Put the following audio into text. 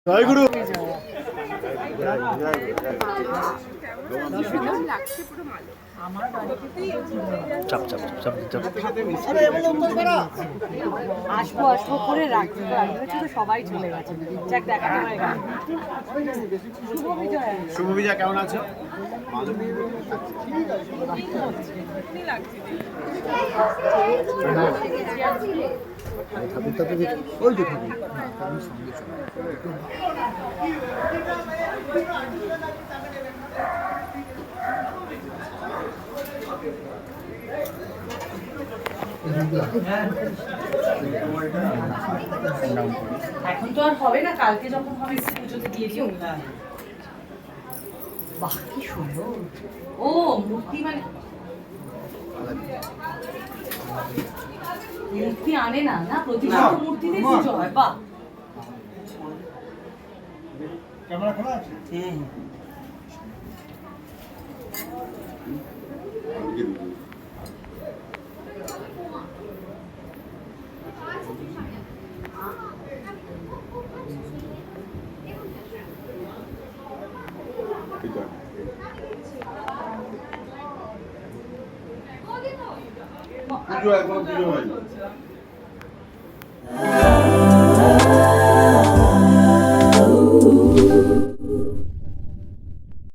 জয় গুরু। চাপ চাপ চাপ চাপ। আসবো আসবো করে রাখতে তো সবাই চলে গেছে। যাক দেখাতে হয়ে গেল। শুভ বিজয়। শুভ বিজয়, কেমন আছো? ওই তো থাকি সঙ্গে এখন তো আর হবে না, কালকে যখন হবে একটু পুজোতে দিয়ে দিও। বাহ কি সুন্দর। ও মূর্তি মানে মূর্তি আনে না, না প্রতিষ্ঠিত মূর্তিতে পুজো হয়। বাহ ক্যামেরা খোলা আছে? পুজো একদম পুজো হয়।